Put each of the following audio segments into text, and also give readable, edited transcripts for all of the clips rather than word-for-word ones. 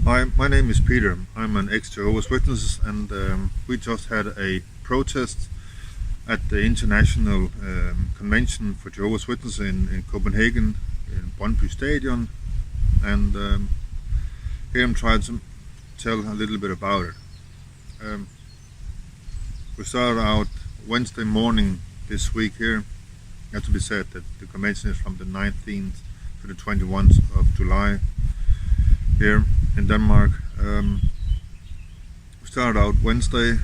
Hi, my name is Peter. I'm an ex-Jehovah's Witness, and we just had a protest at the International Convention for Jehovah's Witnesses in Copenhagen, in Brøndby Stadion, and here I'm trying to tell a little bit about it. We started out Wednesday morning this week here. It has to be said that the convention is from the 19th to the 21st of July here in Denmark. We started out Wednesday,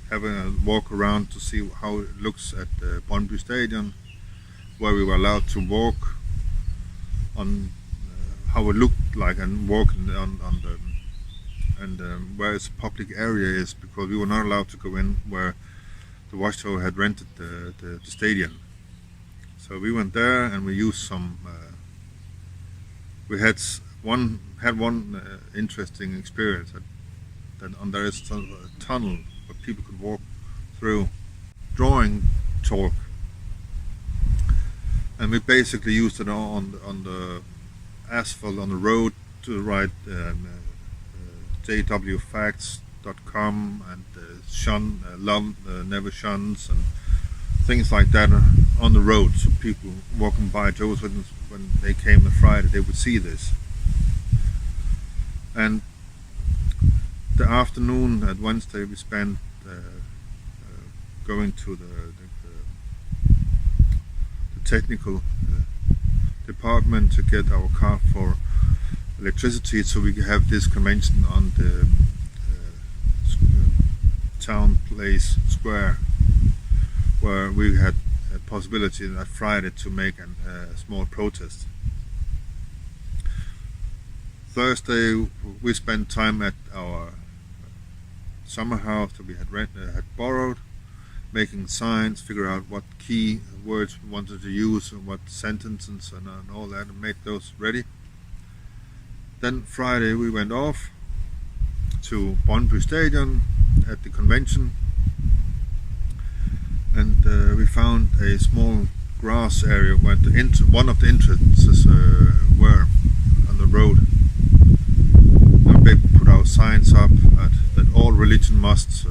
having a walk around to see how it looks at the Brøndby Stadion, where we were allowed to walk on how it looked like, and walk on the where its public area is, because we were not allowed to go in where the watchtower had rented the stadium. So we went there and we used some. We had one interesting experience that there is a tunnel where people could walk through, drawing talk, and we basically used it on the asphalt on the road to write jwfacts.com and shun love never shuns and things like that on the road, so people walking by Jehovah's Witnesses, when they came on Friday, they would see this. And the afternoon at Wednesday we spent going to the technical department to get our card for electricity, so we could have this convention on the town place square, where we had a possibility that Friday to make a small protest. Thursday we spent time at our summer house that we had borrowed, making signs, figure out what key words we wanted to use and what sentences and all that, and made those ready. Then Friday we went off to Brøndby Stadion at the convention, and we found a small grass area where one of the entrances were on the road. And they put our signs up that all religion must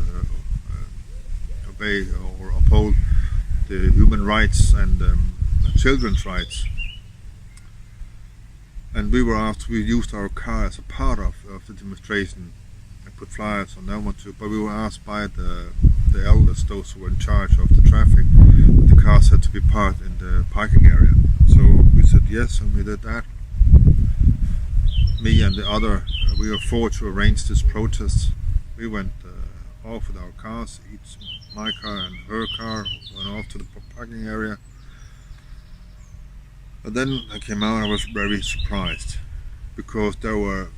obey or uphold the human rights and children's rights. And we used our car as a part of the demonstration and put flyers on that one too. But we were asked by the elders, those who were in charge of the traffic, that the cars had to be parked in the parking area. So we said yes, and we did that. Me and the other, we were four to arrange this protest. We went off with our cars, my car and her car, went off to the parking area. And then I came out, I was very surprised, because there were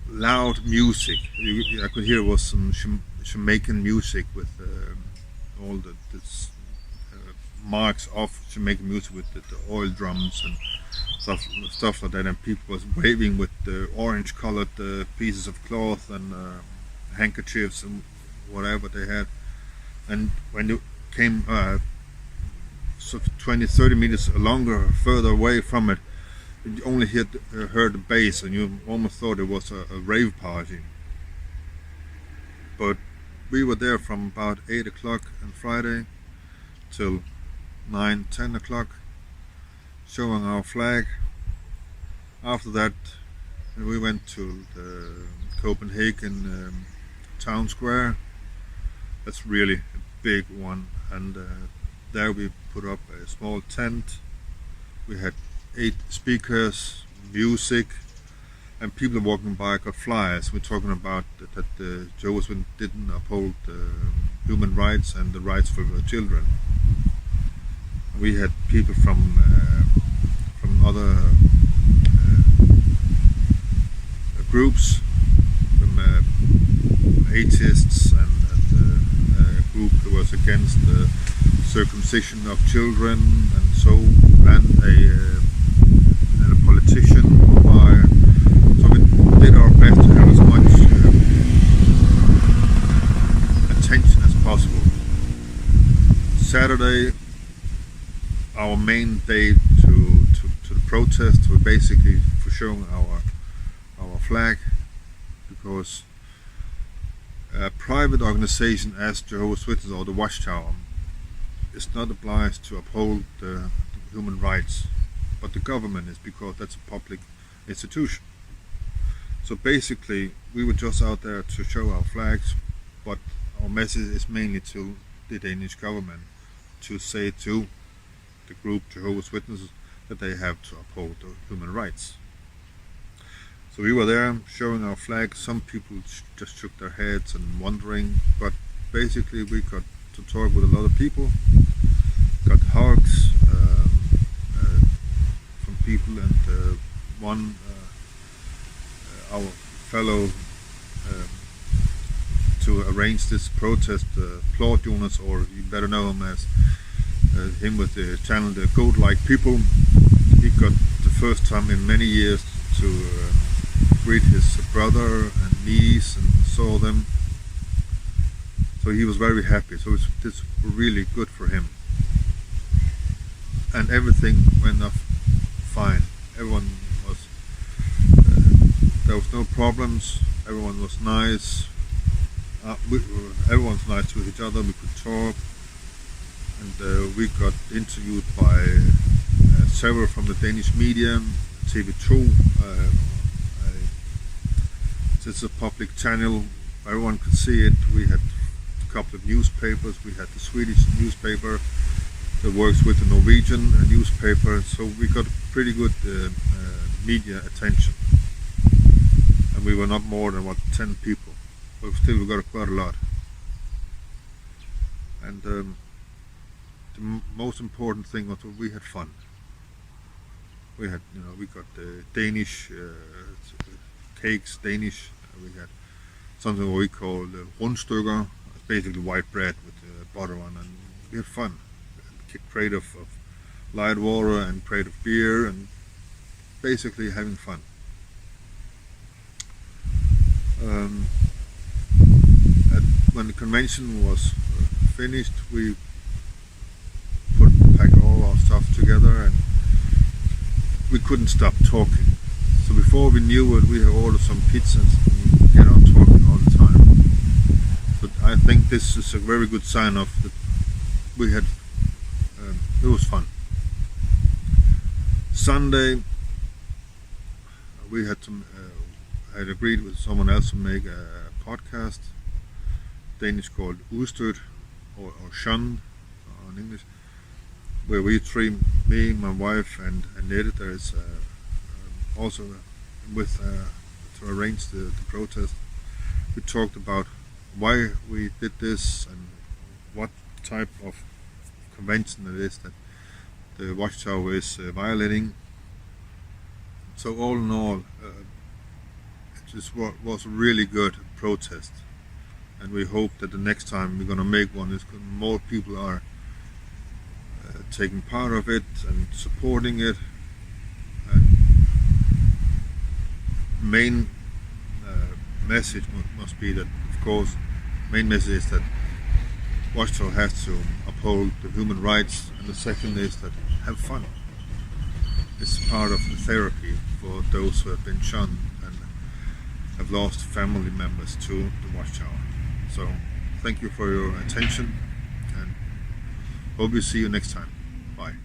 loud music. I could hear it was some Jamaican music with all the marks of Jamaican music, with the oil drums and stuff like that, and people was waving with the orange colored pieces of cloth and handkerchiefs and whatever they had. And when you came 20-30 meters further away from it, you only heard the bass, and you almost thought it was a rave party. But we were there from about 8 o'clock on Friday till 9-10 o'clock, showing our flag. After that we went to the Copenhagen town square. That's really a big one, and there we put up a small tent. We had 8 speakers, music, and people walking by got flyers. We're talking about that the Jehovah's Witnesses didn't uphold human rights and the rights for the children. We had people from other groups, from atheists and a group who was against the circumcision of children, and so and a politician by. So we did our best to have as much attention as possible. Saturday, our main day to the protest, were basically for showing our our flag, because a private organization as Jehovah's Witnesses or the Watchtower is not obliged to uphold the human rights, but the government is, because that's a public institution. So basically we were just out there to show our flags, but our message is mainly to the Danish government, to say to the group Jehovah's Witnesses that they have to uphold the human rights. So we were there showing our flag. Some people just shook their heads and wondering, but basically we got to talk with a lot of people, got hugs from people, and one our fellow to arrange this protest, Claude Jonas, or you better know him as him with the channel The Goat Like People. He got the first time in many years to greet his brother and niece and saw them, so he was very happy. So this was really good for him, and everything went off fine. Everyone was there was no problems. Everyone was nice. Everyone's nice to each other. We could talk, and we got interviewed by several from the Danish media, TV2. It's a public channel. Everyone could see it. We had a couple of newspapers. We had the Swedish newspaper that works with the Norwegian newspaper. So we got pretty good media attention. And we were not more than 10 people, but still we got quite a lot. And the most important thing was that we had fun. We had, we got Danish cakes, Danish. We had something we call rundstykker, basically white bread with butter on, and we had fun. A crate of light water and crate of beer, and basically having fun. When the convention was finished, we packed all our stuff together, and we couldn't stop talking. So before we knew it, we had ordered some pizzas and get on talking all the time. But I think this is a very good sign of that we had. It was fun. Sunday, we had to. I had agreed with someone else to make a podcast, Danish called Udstødt or Shun in English, where we three, me, my wife, and an editor is also with to arrange the protest. We talked about why we did this and what type of convention it is that the Watchtower is violating. So all in all, it just was a really good protest, and we hope that the next time we're going to make one, more people are taking part of it and supporting it. And main message must be that, of course, main message is that Watchtower has to uphold the human rights, and the second is that have fun. It's part of the therapy for those who have been shunned and have lost family members to the Watchtower. So thank you for your attention, and hope you see you next time. Bye.